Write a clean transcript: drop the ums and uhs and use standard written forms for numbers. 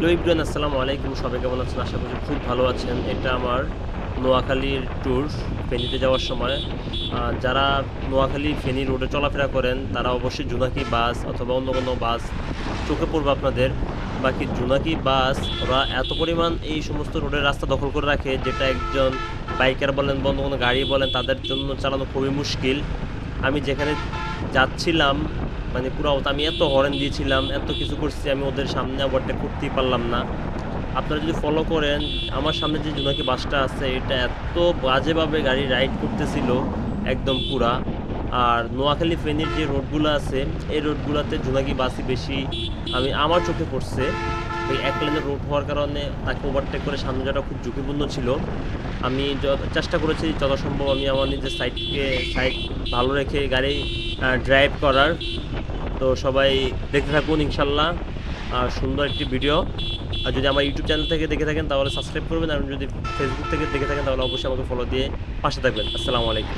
Hello Ibran, আসসালামু আলাইকুম। সবাই কেমন আছেন? আশা করি খুব ভালো আছেন। এটা আমার নোয়াখালীর ট্যুর ফেনীতে যাওয়ার সময়। যারা নোয়াখালী ফেনী রোডে চলাফেরা করেন তারা অবশ্যই জোনাকি বাস অথবা অন্য কোনো বাস চোখে পড়বে আপনাদের। বাকি জোনাকি বাস ওরা এত পরিমাণ এই সমস্ত রোডের রাস্তা দখল করে রাখে, যেটা একজন বাইকার বলেন বা অন্য কোনো গাড়ি বলেন তাদের জন্য চালানো খুবই মুশকিল। আমি যেখানে যাচ্ছিলাম মানে পুরো আমি এত হরেন দিয়েছিলাম, এত কিছু করছি, আমি ওদের সামনে ওভারটেক করতেই পারলাম না। আপনারা যদি ফলো করেন, আমার সামনে যে জোনাকি বাসটা আছে এটা এত বাজেভাবে গাড়ি রাইড করতেছিল একদম পুরা। আর নোয়াখালী ফেনীর যে রোডগুলো আছে এই রোডগুলোতে জোনাকি বাসই বেশি আমার চোখে পড়ছে। ওই এক লেনের রোড হওয়ার কারণে তাকে ওভারটেক করে সামনে যাওয়াটা খুব ঝুঁকিপূর্ণ ছিল। আমি চেষ্টা করেছি যথাসম্ভব আমি আমার নিজের সাইড ভালো রেখে গাড়ি ড্রাইভ করার। তো সবাই দেখতে থাকুন ইনশাল্লাহ, সুন্দর একটি ভিডিও। আর যদি আমার ইউটিউব চ্যানেল থেকে দেখে থাকেন তাহলে সাবস্ক্রাইব করবেন, আর যদি ফেসবুক থেকে দেখে থাকেন তাহলে অবশ্যই আমাকে ফলো দিয়ে পাশে থাকবেন। আসসালামু আলাইকুম।